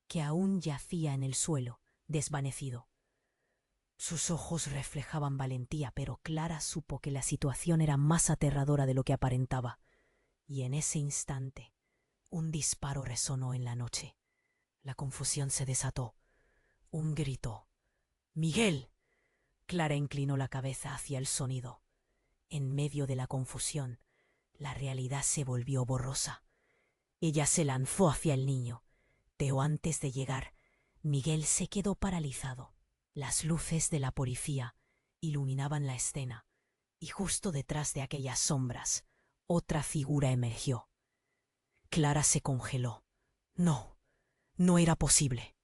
que aún yacía en el suelo, desvanecido. Sus ojos reflejaban valentía, pero Clara supo que la situación era más aterradora de lo que aparentaba. Y en ese instante, un disparo resonó en la noche. La confusión se desató. Un grito. «¡Miguel!». Clara inclinó la cabeza hacia el sonido. En medio de la confusión, la realidad se volvió borrosa. Ella se lanzó hacia el niño, pero antes de llegar, Miguel se quedó paralizado. Las luces de la policía iluminaban la escena, y justo detrás de aquellas sombras, otra figura emergió. Clara se congeló. No, no era posible.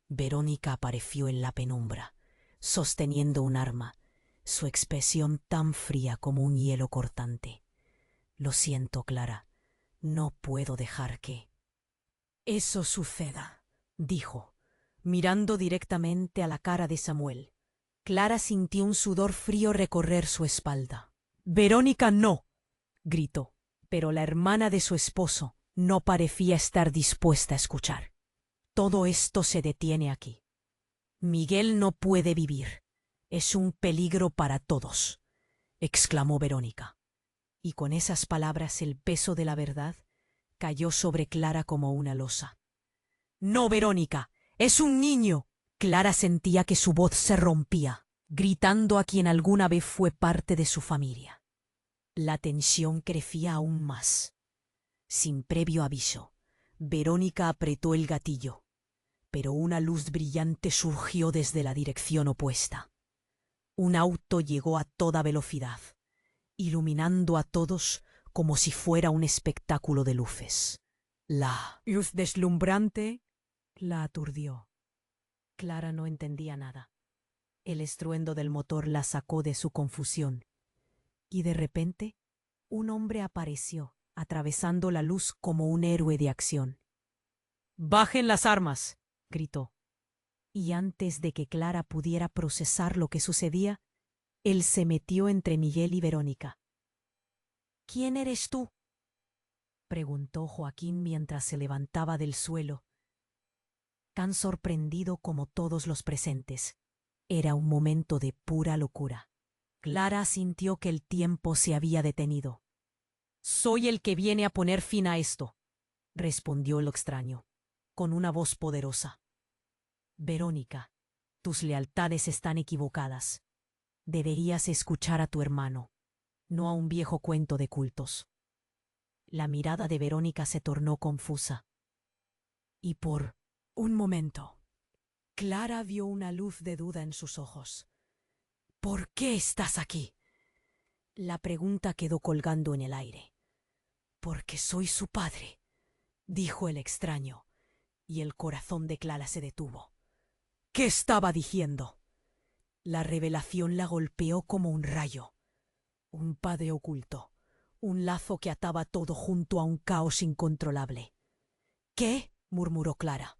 Verónica apareció en la penumbra, sosteniendo un arma, su expresión tan fría como un hielo cortante. «Lo siento, Clara, no puedo dejar que eso suceda», dijo, mirando directamente a la cara de Samuel. Clara sintió un sudor frío recorrer su espalda. «Verónica, no», gritó, pero la hermana de su esposo no parecía estar dispuesta a escuchar. «Todo esto se detiene aquí. Miguel no puede vivir. Es un peligro para todos», exclamó Verónica. Y con esas palabras el peso de la verdad cayó sobre Clara como una losa. «No, Verónica, es un niño». Clara sentía que su voz se rompía, gritando a quien alguna vez fue parte de su familia. La tensión crecía aún más. Sin previo aviso, Verónica apretó el gatillo, pero una luz brillante surgió desde la dirección opuesta. Un auto llegó a toda velocidad, iluminando a todos como si fuera un espectáculo de luces. La luz deslumbrante la aturdió. Clara no entendía nada. El estruendo del motor la sacó de su confusión. Y de repente, un hombre apareció, atravesando la luz como un héroe de acción. «¡Bajen las armas!», gritó. Y antes de que Clara pudiera procesar lo que sucedía, él se metió entre Miguel y Verónica. «¿Quién eres tú?», preguntó Joaquín mientras se levantaba del suelo, tan sorprendido como todos los presentes. Era un momento de pura locura. Clara sintió que el tiempo se había detenido. «Soy el que viene a poner fin a esto», respondió el extraño, con una voz poderosa. «Verónica, tus lealtades están equivocadas. Deberías escuchar a tu hermano, no a un viejo cuento de cultos». La mirada de Verónica se tornó confusa. Y por un momento, Clara vio una luz de duda en sus ojos. «¿Por qué estás aquí?». La pregunta quedó colgando en el aire. «Porque soy su padre», dijo el extraño, y el corazón de Clara se detuvo. ¿Qué estaba diciendo? La revelación la golpeó como un rayo. Un padre oculto, un lazo que ataba todo junto a un caos incontrolable. «¿Qué?», murmuró Clara,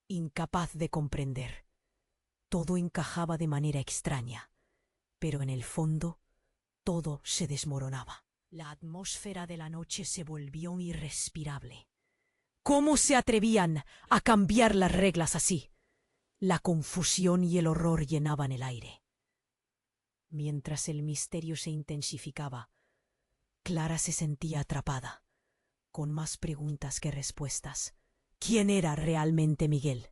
incapaz de comprender. Todo encajaba de manera extraña, pero en el fondo todo se desmoronaba. La atmósfera de la noche se volvió irrespirable. ¿Cómo se atrevían a cambiar las reglas así? La confusión y el horror llenaban el aire. Mientras el misterio se intensificaba, Clara se sentía atrapada, con más preguntas que respuestas. ¿Quién era realmente Miguel?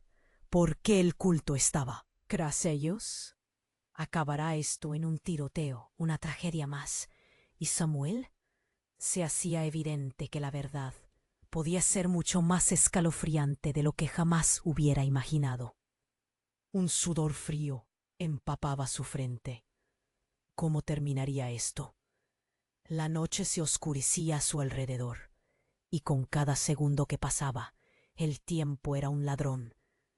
¿Por qué el culto estaba tras ellos? ¿Acabará esto en un tiroteo, una tragedia más? ¿Y Samuel? Se hacía evidente que la verdad podía ser mucho más escalofriante de lo que jamás hubiera imaginado. Un sudor frío empapaba su frente. ¿Cómo terminaría esto? La noche se oscurecía a su alrededor, y con cada segundo que pasaba, el tiempo era un ladrón,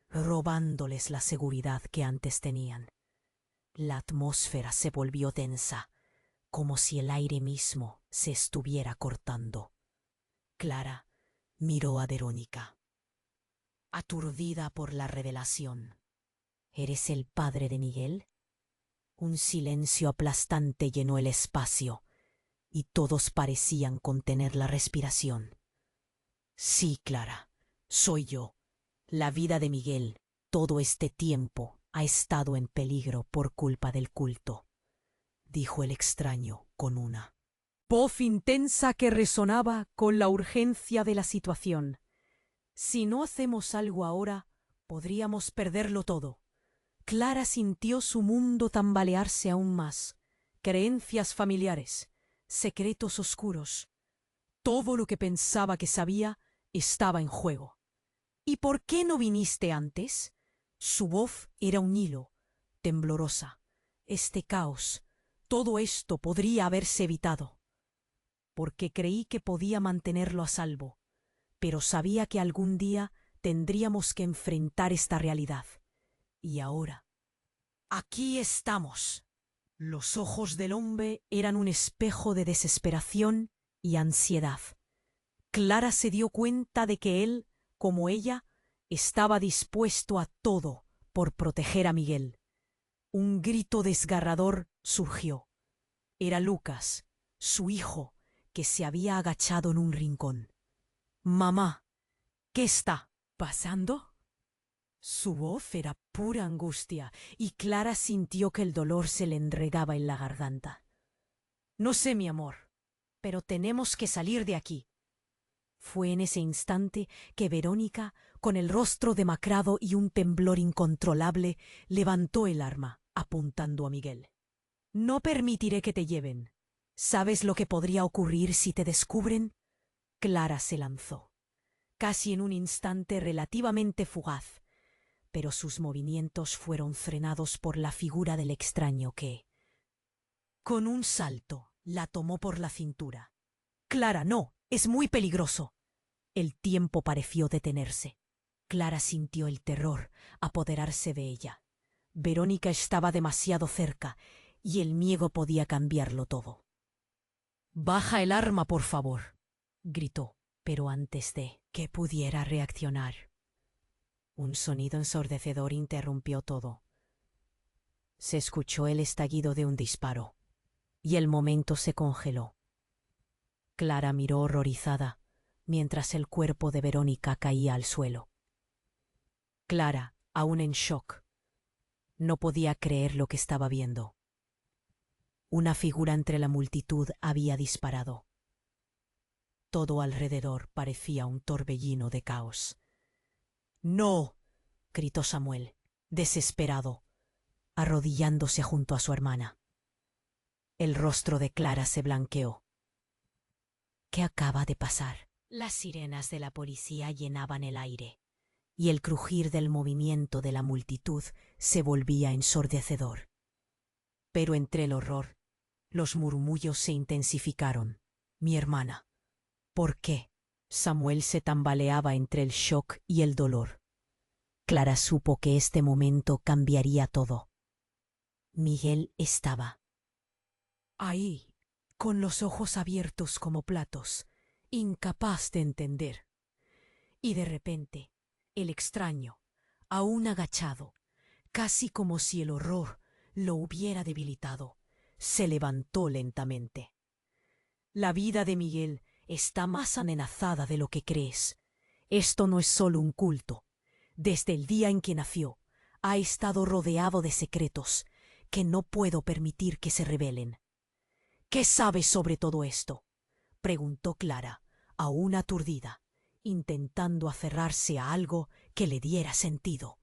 robándoles la seguridad que antes tenían. La atmósfera se volvió densa, como si el aire mismo se estuviera cortando. Clara miró a Verónica, aturdida por la revelación. ¿Eres el padre de Miguel? Un silencio aplastante llenó el espacio, y todos parecían contener la respiración. Sí, Clara, soy yo. La vida de Miguel, todo este tiempo, ha estado en peligro por culpa del culto, dijo el extraño con una voz intensa que resonaba con la urgencia de la situación. Si no hacemos algo ahora, podríamos perderlo todo. Clara sintió su mundo tambalearse aún más. Creencias familiares, secretos oscuros. Todo lo que pensaba que sabía estaba en juego. ¿Y por qué no viniste antes? Su voz era un hilo, temblorosa. Este caos, todo esto podría haberse evitado. Porque creí que podía mantenerlo a salvo, pero sabía que algún día tendríamos que enfrentar esta realidad. Y ahora, aquí estamos. Los ojos del hombre eran un espejo de desesperación y ansiedad. Clara se dio cuenta de que él, como ella, estaba dispuesto a todo por proteger a Miguel. Un grito desgarrador surgió. Era Lucas, su hijo, que se había agachado en un rincón. «Mamá, ¿qué está pasando?». Su voz era pura angustia, y Clara sintió que el dolor se le enredaba en la garganta. «No sé, mi amor, pero tenemos que salir de aquí». Fue en ese instante que Verónica, con el rostro demacrado y un temblor incontrolable, levantó el arma, apuntando a Miguel. «No permitiré que te lleven. ¿Sabes lo que podría ocurrir si te descubren?». Clara se lanzó, casi en un instante relativamente fugaz, pero sus movimientos fueron frenados por la figura del extraño que, con un salto, la tomó por la cintura. «Clara, no, es muy peligroso». El tiempo pareció detenerse. Clara sintió el terror apoderarse de ella. Verónica estaba demasiado cerca, y el miedo podía cambiarlo todo. Baja el arma, por favor, gritó, pero antes de que pudiera reaccionar, un sonido ensordecedor interrumpió todo. Se escuchó el estallido de un disparo, y el momento se congeló. Clara miró horrorizada, mientras el cuerpo de Verónica caía al suelo. Clara, aún en shock, no podía creer lo que estaba viendo. Una figura entre la multitud había disparado. Todo alrededor parecía un torbellino de caos. ¡No!, gritó Samuel, desesperado, arrodillándose junto a su hermana. El rostro de Clara se blanqueó. ¿Qué acaba de pasar? Las sirenas de la policía llenaban el aire, y el crujir del movimiento de la multitud se volvía ensordecedor. Pero entre el horror, los murmullos se intensificaron. Mi hermana. ¿Por qué? Samuel se tambaleaba entre el shock y el dolor. Clara supo que este momento cambiaría todo. Miguel estaba ahí, con los ojos abiertos como platos, incapaz de entender. Y de repente, el extraño, aún agachado, casi como si el horror lo hubiera debilitado, se levantó lentamente. La vida de Miguel está más amenazada de lo que crees. Esto no es solo un culto. Desde el día en que nació, ha estado rodeado de secretos que no puedo permitir que se revelen. ¿Qué sabes sobre todo esto?, preguntó Clara, aún aturdida, intentando aferrarse a algo que le diera sentido.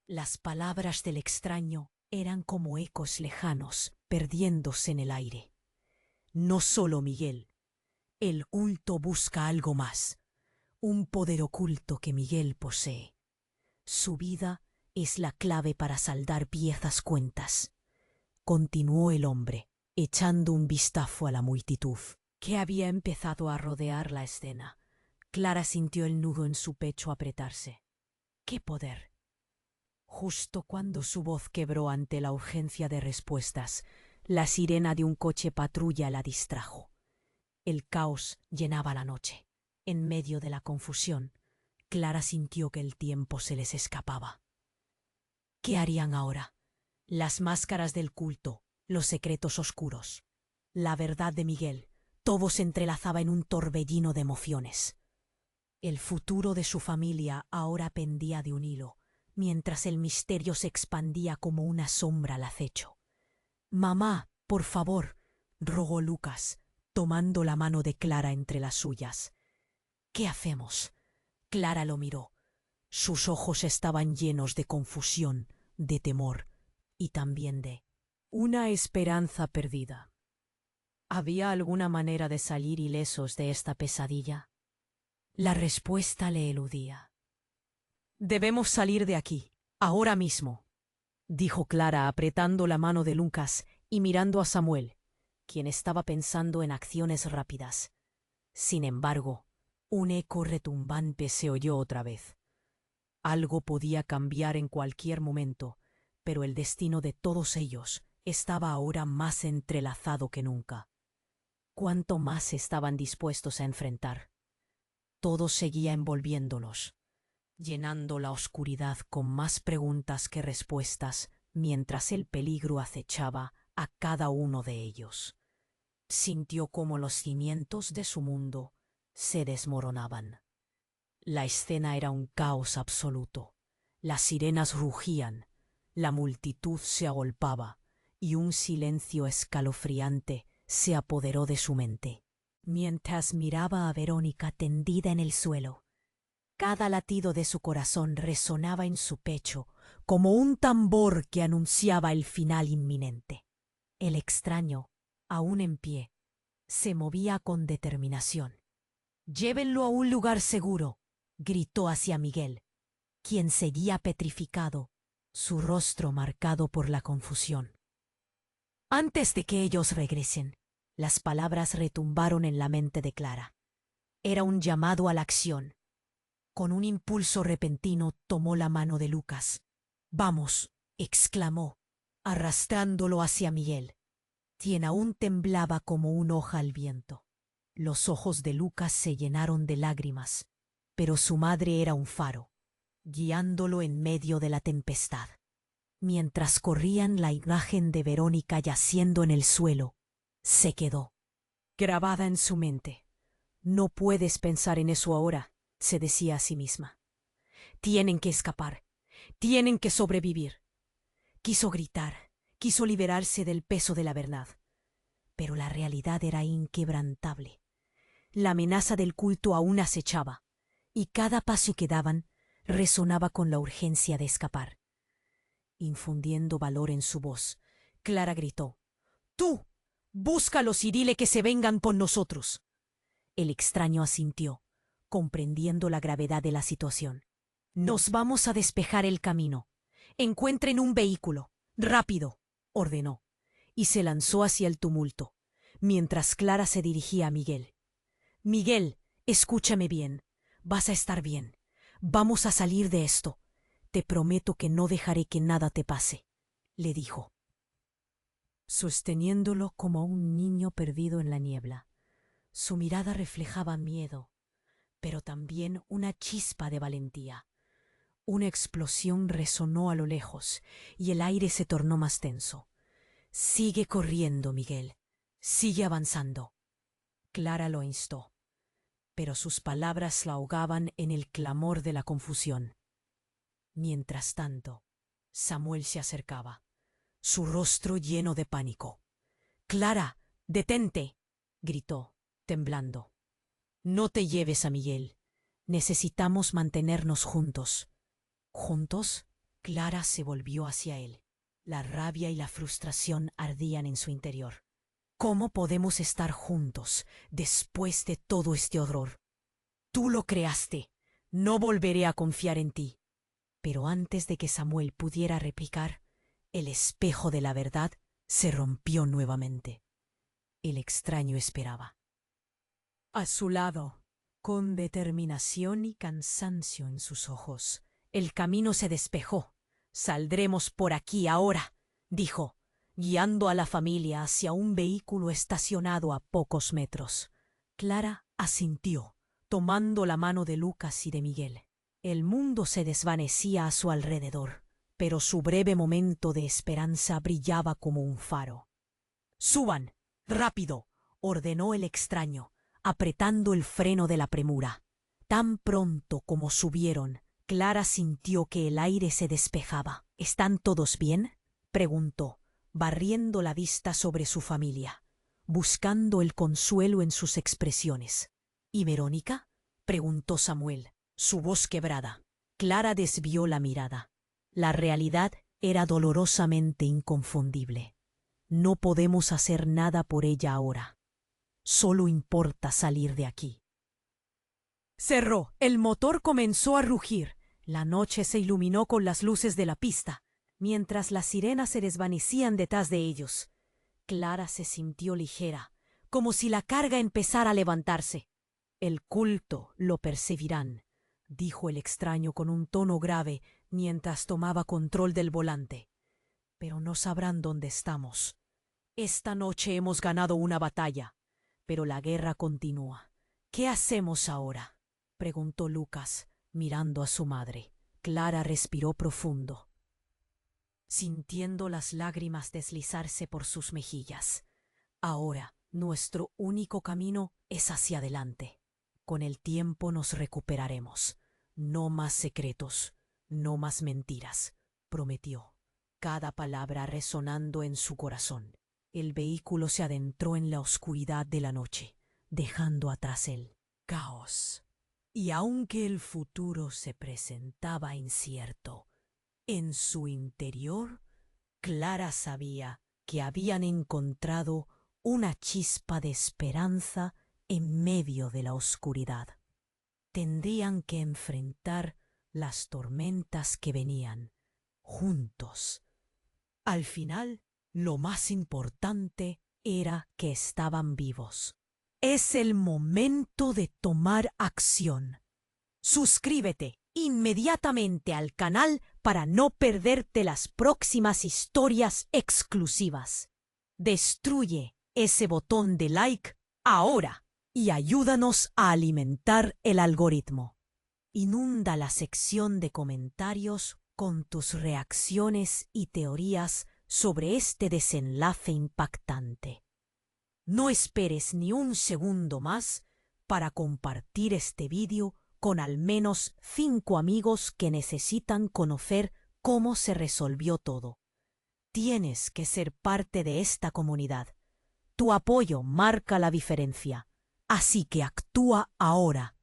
Las palabras del extraño eran como ecos lejanos, perdiéndose en el aire. No solo Miguel. El culto busca algo más, un poder oculto que Miguel posee. Su vida es la clave para saldar viejas cuentas, continuó el hombre, echando un vistazo a la multitud, que había empezado a rodear la escena. Clara sintió el nudo en su pecho apretarse. ¡Qué poder! Justo cuando su voz quebró ante la urgencia de respuestas, la sirena de un coche patrulla la distrajo. El caos llenaba la noche. En medio de la confusión, Clara sintió que el tiempo se les escapaba. ¿Qué harían ahora? Las máscaras del culto, los secretos oscuros, la verdad de Miguel, todo se entrelazaba en un torbellino de emociones. El futuro de su familia ahora pendía de un hilo, mientras el misterio se expandía como una sombra al acecho. «Mamá, por favor», rogó Lucas, tomando la mano de Clara entre las suyas. «¿Qué hacemos?». Clara lo miró. Sus ojos estaban llenos de confusión, de temor y también de una esperanza perdida. ¿Había alguna manera de salir ilesos de esta pesadilla? La respuesta le eludía. «Debemos salir de aquí, ahora mismo», dijo Clara apretando la mano de Lucas y mirando a Samuel, quien estaba pensando en acciones rápidas. Sin embargo, un eco retumbante se oyó otra vez. Algo podía cambiar en cualquier momento, pero el destino de todos ellos estaba ahora más entrelazado que nunca. ¿Cuánto más estaban dispuestos a enfrentar? Todo seguía envolviéndolos, llenando la oscuridad con más preguntas que respuestas, mientras el peligro acechaba a cada uno de ellos. Sintió cómo los cimientos de su mundo se desmoronaban. La escena era un caos absoluto. Las sirenas rugían, la multitud se agolpaba y un silencio escalofriante se apoderó de su mente. Mientras miraba a Verónica tendida en el suelo, cada latido de su corazón resonaba en su pecho como un tambor que anunciaba el final inminente. El extraño, aún en pie, se movía con determinación. «Llévenlo a un lugar seguro», gritó hacia Miguel, quien seguía petrificado, su rostro marcado por la confusión. «Antes de que ellos regresen», las palabras retumbaron en la mente de Clara. Era un llamado a la acción. Con un impulso repentino tomó la mano de Lucas. «Vamos», exclamó, arrastrándolo hacia Miguel. quien aún temblaba como una hoja al viento. Los ojos de Lucas se llenaron de lágrimas, pero su madre era un faro, guiándolo en medio de la tempestad. Mientras corrían, la imagen de Verónica yaciendo en el suelo se quedó grabada en su mente. No puedes pensar en eso ahora, se decía a sí misma. Tienen que escapar, tienen que sobrevivir. Quiso gritar, quiso liberarse del peso de la verdad, pero la realidad era inquebrantable. La amenaza del culto aún acechaba, y cada paso que daban resonaba con la urgencia de escapar. Infundiendo valor en su voz, Clara gritó: «¡Tú! Búscalos y dile que se vengan con nosotros». El extraño asintió, comprendiendo la gravedad de la situación. «Nos vamos a despejar el camino. Encuentren un vehículo. ¡Rápido!», ordenó, y se lanzó hacia el tumulto, mientras Clara se dirigía a Miguel. «Miguel, escúchame bien. Vas a estar bien. Vamos a salir de esto. Te prometo que no dejaré que nada te pase», le dijo, sosteniéndolo como un niño perdido en la niebla. Su mirada reflejaba miedo, pero también una chispa de valentía. Una explosión resonó a lo lejos y el aire se tornó más tenso. «Sigue corriendo, Miguel. Sigue avanzando», Clara lo instó, pero sus palabras la ahogaban en el clamor de la confusión. Mientras tanto, Samuel se acercaba, su rostro lleno de pánico. «Clara, detente», gritó, temblando. «No te lleves a Miguel. Necesitamos mantenernos juntos». ¿Juntos? Clara se volvió hacia él. La rabia y la frustración ardían en su interior. ¿Cómo podemos estar juntos después de todo este horror? Tú lo creaste. No volveré a confiar en ti. Pero antes de que Samuel pudiera replicar, el espejo de la verdad se rompió nuevamente. El extraño esperaba. A su lado, con determinación y cansancio en sus ojos, el camino se despejó. «Saldremos por aquí ahora», dijo, guiando a la familia hacia un vehículo estacionado a pocos metros. Clara asintió, tomando la mano de Lucas y de Miguel. El mundo se desvanecía a su alrededor, pero su breve momento de esperanza brillaba como un faro. «Suban, rápido», ordenó el extraño, apretando el freno de la premura. Tan pronto como subieron, Clara sintió que el aire se despejaba. «¿Están todos bien?», preguntó, barriendo la vista sobre su familia, buscando el consuelo en sus expresiones. «¿Y Verónica?», preguntó Samuel, su voz quebrada. Clara desvió la mirada. La realidad era dolorosamente inconfundible. «No podemos hacer nada por ella ahora. Solo importa salir de aquí». Cerró. El motor comenzó a rugir. La noche se iluminó con las luces de la pista, mientras las sirenas se desvanecían detrás de ellos. Clara se sintió ligera, como si la carga empezara a levantarse. «El culto lo percibirán», dijo el extraño con un tono grave mientras tomaba control del volante. «Pero no sabrán dónde estamos. Esta noche hemos ganado una batalla, pero la guerra continúa. ¿Qué hacemos ahora?», preguntó Lucas, mirando a su madre. Clara respiró profundo, sintiendo las lágrimas deslizarse por sus mejillas. «Ahora, nuestro único camino es hacia adelante. Con el tiempo nos recuperaremos. No más secretos, no más mentiras», prometió, cada palabra resonando en su corazón. El vehículo se adentró en la oscuridad de la noche, dejando atrás el caos. Y aunque el futuro se presentaba incierto, en su interior, Clara sabía que habían encontrado una chispa de esperanza en medio de la oscuridad. Tendrían que enfrentar las tormentas que venían, juntos. Al final, lo más importante era que estaban vivos. Es el momento de tomar acción. Suscríbete inmediatamente al canal para no perderte las próximas historias exclusivas. Destruye ese botón de like ahora y ayúdanos a alimentar el algoritmo. Inunda la sección de comentarios con tus reacciones y teorías sobre este desenlace impactante. No esperes ni un segundo más para compartir este vídeo con al menos 5 amigos que necesitan conocer cómo se resolvió todo. Tienes que ser parte de esta comunidad. Tu apoyo marca la diferencia. Así que actúa ahora.